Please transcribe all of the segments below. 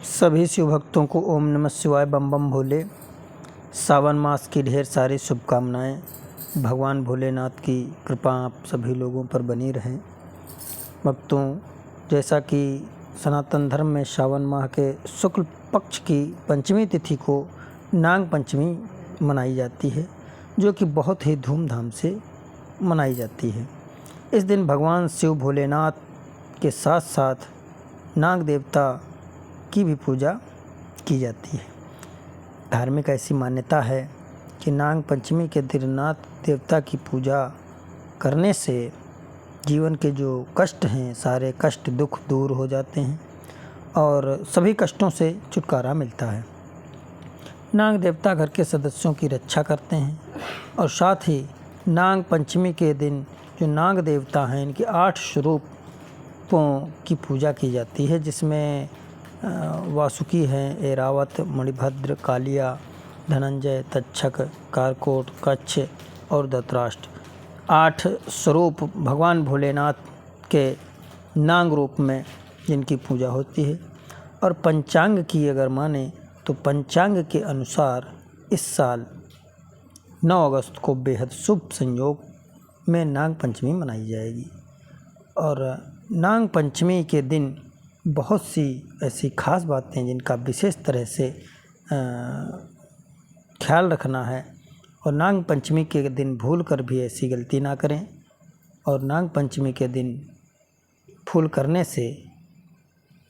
सभी शिव भक्तों को ओम नमः शिवाय बम बम भोले। सावन मास की ढेर सारी शुभकामनाएं। भगवान भोलेनाथ की कृपा आप सभी लोगों पर बनी रहे। भक्तों, जैसा कि सनातन धर्म में श्रावण माह के शुक्ल पक्ष की पंचमी तिथि को नाग पंचमी मनाई जाती है, जो कि बहुत ही धूमधाम से मनाई जाती है। इस दिन भगवान शिव भोलेनाथ के साथ साथ नाग देवता की भी पूजा की जाती है। धार्मिक ऐसी मान्यता है कि नाग पंचमी के दिन नाग देवता की पूजा करने से जीवन के जो कष्ट हैं, सारे कष्ट दुख दूर हो जाते हैं और सभी कष्टों से छुटकारा मिलता है। नाग देवता घर के सदस्यों की रक्षा करते हैं और साथ ही नाग पंचमी के दिन जो नाग देवता हैं, इनके 8 स्वरूपों की पूजा की जाती है, जिसमें वासुकी हैं, ऐरावत, मणिभद्र, कालिया, धनंजय, तक्षक, कारकोट, कच्छ और धृतराष्ट्र। 8 स्वरूप भगवान भोलेनाथ के नाग रूप में जिनकी पूजा होती है। और पंचांग की अगर माने तो पंचांग के अनुसार इस साल 9 अगस्त को बेहद शुभ संयोग में नाग पंचमी मनाई जाएगी। और नाग पंचमी के दिन बहुत सी ऐसी खास बातें हैं जिनका विशेष तरह से ख्याल रखना है। और नाग पंचमी के दिन भूल कर भी ऐसी गलती ना करें। और नाग पंचमी के दिन भूल करने से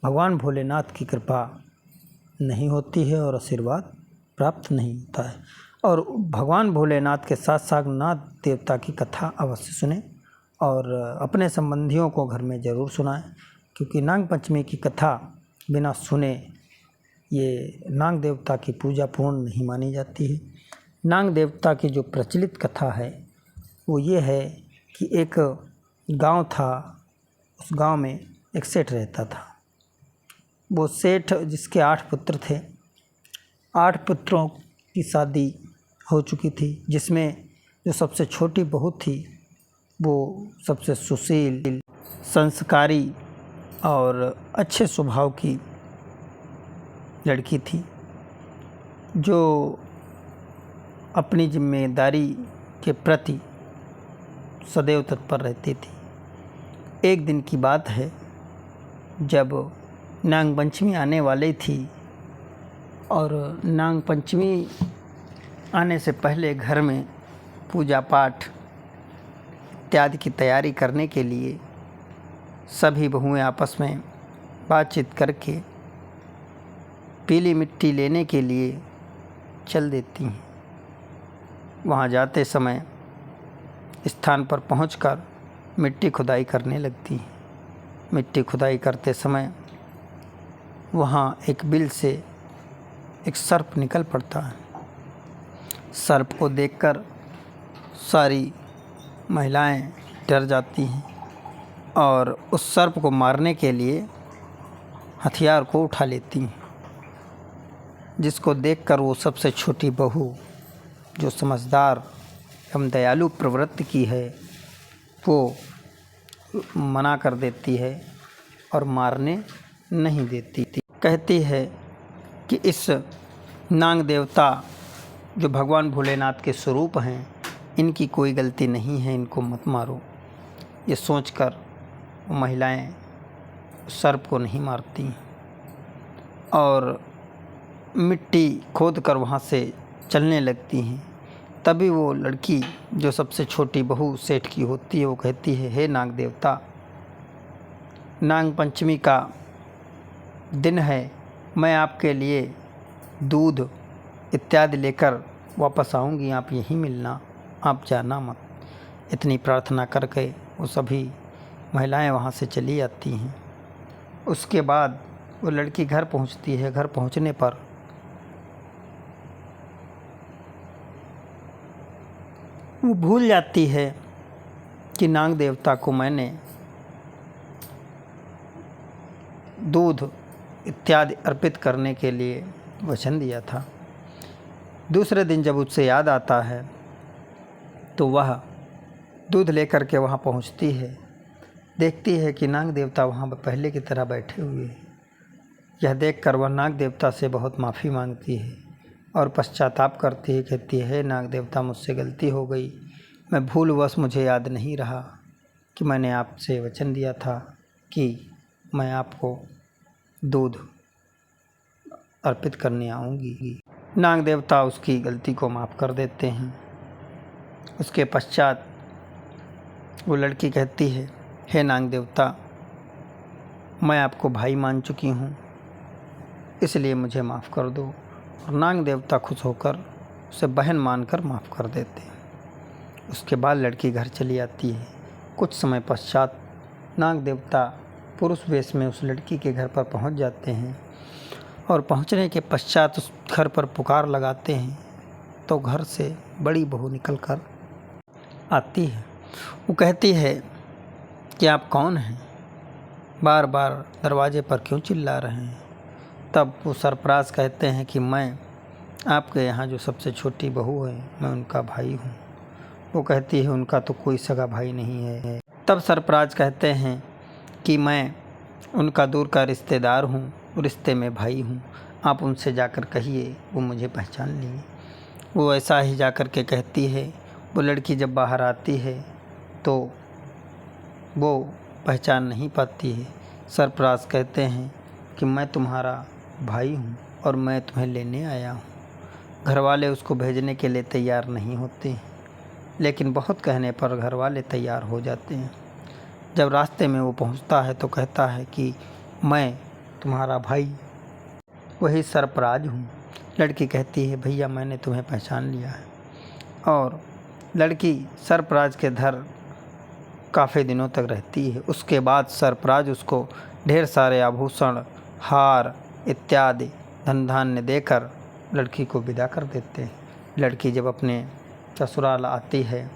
भगवान भोलेनाथ की कृपा नहीं होती है और आशीर्वाद प्राप्त नहीं होता है। और भगवान भोलेनाथ के साथ साथ नाग देवता की कथा अवश्य सुने और अपने संबंधियों को घर में ज़रूर सुनाएं, क्योंकि नाग पंचमी की कथा बिना सुने ये नाग देवता की पूजा पूर्ण नहीं मानी जाती है। नाग देवता की जो प्रचलित कथा है वो ये है कि एक गांव था, उस गांव में एक सेठ रहता था। वो सेठ जिसके 8 पुत्र थे, 8 पुत्रों की शादी हो चुकी थी, जिसमें जो सबसे छोटी बहू थी वो सबसे सुशील, संस्कारी और अच्छे स्वभाव की लड़की थी, जो अपनी जिम्मेदारी के प्रति सदैव तत्पर रहती थी। एक दिन की बात है, जब नाग पंचमी आने वाली थी और नाग पंचमी आने से पहले घर में पूजा पाठ इत्यादि की तैयारी करने के लिए सभी बहुएं आपस में बातचीत करके पीली मिट्टी लेने के लिए चल देती हैं। वहाँ जाते समय स्थान पर पहुंचकर मिट्टी खुदाई करने लगती हैं। मिट्टी खुदाई करते समय वहाँ एक बिल से एक सर्प निकल पड़ता है। सर्प को देखकर सारी महिलाएं डर जाती हैं और उस सर्प को मारने के लिए हथियार को उठा लेती हैं, जिसको देखकर वो सबसे छोटी बहू, जो समझदार एवं दयालु प्रवृत्ति की है, वो मना कर देती है और मारने नहीं देती। कहती है कि इस नाग देवता जो भगवान भोलेनाथ के स्वरूप हैं, इनकी कोई गलती नहीं है, इनको मत मारो। ये सोचकर वो महिलाएं सर्प को नहीं मारती और मिट्टी खोदकर वहाँ से चलने लगती हैं। तभी वो लड़की, जो सबसे छोटी बहू सेठ की होती है, वो कहती है, हे नाग देवता, नाग पंचमी का दिन है, मैं आपके लिए दूध इत्यादि लेकर वापस आऊँगी, आप यहीं मिलना, आप जाना मत। इतनी प्रार्थना करके वो सभी महिलाएं वहाँ से चली आती हैं। उसके बाद वो लड़की घर पहुँचती है। घर पहुँचने पर वो भूल जाती है कि नाग देवता को मैंने दूध इत्यादि अर्पित करने के लिए वचन दिया था। दूसरे दिन जब उससे याद आता है तो वह दूध लेकर के वहाँ पहुँचती है। देखती है कि नाग देवता वहाँ पर पहले की तरह बैठे हुए हैं। यह देखकर वह नाग देवता से बहुत माफ़ी मांगती है और पश्चाताप करती है। कहती है, हे नाग देवता, मुझसे गलती हो गई। मैं भूलवश, मुझे याद नहीं रहा कि मैंने आपसे वचन दिया था कि मैं आपको दूध अर्पित करने आऊँगी। नाग देवता उसकी गलती को माफ़ कर देते हैं। उसके पश्चात वो लड़की कहती है, हे नाग देवता, मैं आपको भाई मान चुकी हूँ, इसलिए मुझे माफ़ कर दो। और नाग देवता खुश होकर उसे बहन मानकर माफ़ कर देते हैं। उसके बाद लड़की घर चली आती है। कुछ समय पश्चात नाग देवता पुरुष वेश में उस लड़की के घर पर पहुंच जाते हैं और पहुंचने के पश्चात उस घर पर पुकार लगाते हैं तो घर से बड़ी बहू निकल कर आती है। वो कहती है कि आप कौन हैं, बार बार दरवाजे पर क्यों चिल्ला रहे हैं। तब वो सरफराज कहते हैं कि मैं आपके यहाँ जो सबसे छोटी बहू है, मैं उनका भाई हूँ। वो कहती है, उनका तो कोई सगा भाई नहीं है। तब सरफराज कहते हैं कि मैं उनका दूर का रिश्तेदार हूँ, रिश्ते में भाई हूँ, आप उनसे जाकर कहिए, वो मुझे पहचान लिए। वो ऐसा ही जाकर के कहती है। वो लड़की जब बाहर आती है तो वो पहचान नहीं पाती है। सरफराज कहते हैं कि मैं तुम्हारा भाई हूँ और मैं तुम्हें लेने आया हूँ। घर वाले उसको भेजने के लिए तैयार नहीं होते, लेकिन बहुत कहने पर घर वाले तैयार हो जाते हैं। जब रास्ते में वो पहुँचता है तो कहता है कि मैं तुम्हारा भाई वही सरफराज हूँ। लड़की कहती है, भैया मैंने तुम्हें पहचान लिया है। और लड़की सरफराज के घर काफ़ी दिनों तक रहती है। उसके बाद सरफराज उसको ढेर सारे आभूषण, हार इत्यादि धन धान्य देकर लड़की को विदा कर देते हैं। लड़की जब अपने ससुराल आती है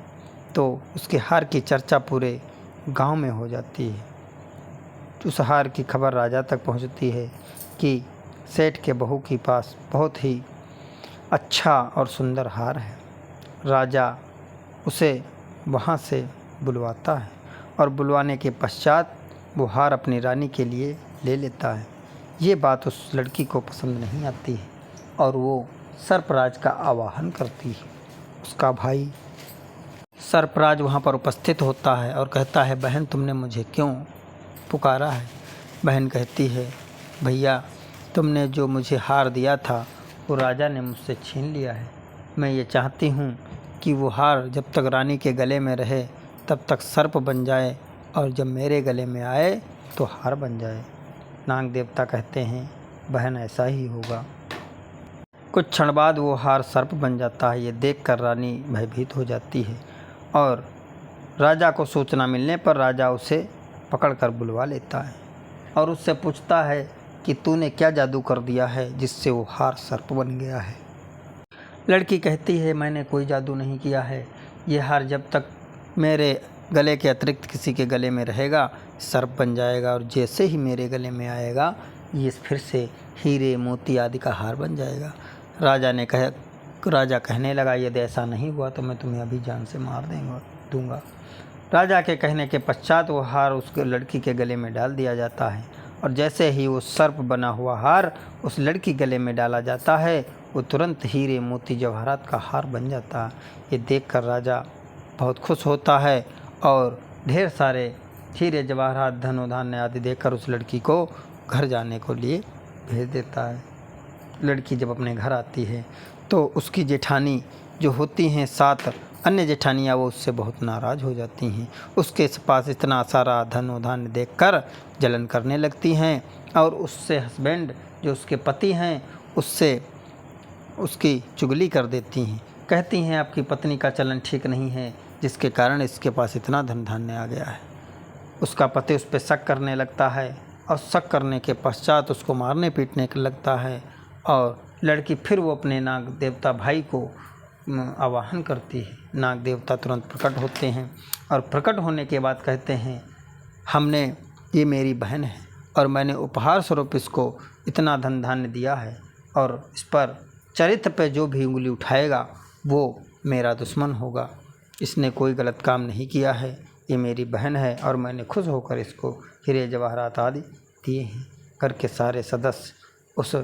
तो उसके हार की चर्चा पूरे गांव में हो जाती है। उस हार की खबर राजा तक पहुंचती है कि सेठ के बहू के पास बहुत ही अच्छा और सुंदर हार है। राजा उसे वहां से बुलवाता है और बुलवाने के पश्चात वो हार अपनी रानी के लिए ले लेता है। ये बात उस लड़की को पसंद नहीं आती है और वो सरफराज का आवाहन करती है। उसका भाई सरफराज वहाँ पर उपस्थित होता है और कहता है, बहन तुमने मुझे क्यों पुकारा है। बहन कहती है, भैया तुमने जो मुझे हार दिया था वो राजा ने मुझसे छीन लिया है। मैं ये चाहती हूँ कि वो हार जब तक रानी के गले में रहे तब तक सर्प बन जाए और जब मेरे गले में आए तो हार बन जाए। नाग देवता कहते हैं, बहन ऐसा ही होगा। कुछ क्षण बाद वो हार सर्प बन जाता है। ये देखकर रानी भयभीत हो जाती है और राजा को सूचना मिलने पर राजा उसे पकड़कर बुलवा लेता है और उससे पूछता है कि तूने क्या जादू कर दिया है जिससे वो हार सर्प बन गया है। लड़की कहती है, मैंने कोई जादू नहीं किया है। ये हार जब तक मेरे गले के अतिरिक्त किसी के गले में रहेगा सर्प बन जाएगा और जैसे ही मेरे गले में आएगा ये फिर से हीरे मोती आदि का हार बन जाएगा। राजा कहने लगा, यदि ऐसा नहीं हुआ तो मैं तुम्हें अभी जान से मार दूंगा। राजा के कहने के पश्चात वो हार उस लड़की के गले में डाल दिया जाता है और जैसे ही वो सर्प बना हुआ हार उस लड़की गले में डाला जाता है वो तुरंत हीरे मोती जवाहरात का हार बन जाता है। ये देखकर राजा बहुत खुश होता है और ढेर सारे हीरे जवाहरात धनो धान्य आदि देकर उस लड़की को घर जाने को लिए भेज देता है। लड़की जब अपने घर आती है तो उसकी जेठानी जो होती हैं 7 अन्य जेठानियाँ वो उससे बहुत नाराज़ हो जाती हैं। उसके पास इतना सारा धनो धान्य देखकर जलन करने लगती हैं और उससे हस्बैंड जो उसके पति हैं उससे उसकी चुगली कर देती हैं। कहती हैं, आपकी पत्नी का चलन ठीक नहीं है जिसके कारण इसके पास इतना धन धान्य आ गया है। उसका पति उस पर शक करने लगता है और शक करने के पश्चात उसको मारने पीटने लगता है और लड़की फिर वो अपने नाग देवता भाई को आवाहन करती है। नाग देवता तुरंत प्रकट होते हैं और प्रकट होने के बाद कहते हैं, ये मेरी बहन है और मैंने उपहार स्वरूप इसको इतना धन धान्य दिया है और इस पर चरित्र पे जो भी उंगली उठाएगा वो मेरा दुश्मन होगा। इसने कोई गलत काम नहीं किया है, ये मेरी बहन है और मैंने खुश होकर इसको हीरे जवाहरात आदि दिए हैं। घर के सारे सदस्य उस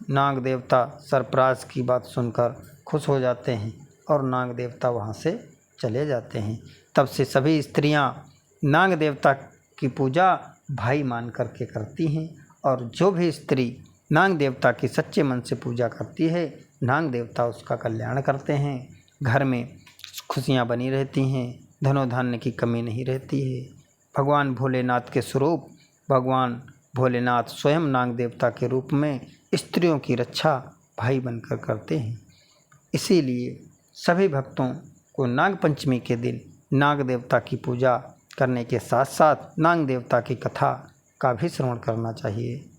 नाग देवता सरप्राज की बात सुनकर खुश हो जाते हैं और नाग देवता वहाँ से चले जाते हैं। तब से सभी स्त्रियाँ नाग देवता की पूजा भाई मान करके करती हैं और जो भी स्त्री नाग देवता की सच्चे मन से पूजा करती है नाग देवता उसका कल्याण करते हैं। घर में खुशियाँ बनी रहती हैं, धनो धान्य की कमी नहीं रहती है। भगवान भोलेनाथ के स्वरूप भगवान भोलेनाथ स्वयं नाग देवता के रूप में स्त्रियों की रक्षा भाई बनकर करते हैं। इसीलिए सभी भक्तों को नाग पंचमी के दिन नाग देवता की पूजा करने के साथ साथ नाग देवता की कथा का भी श्रवण करना चाहिए।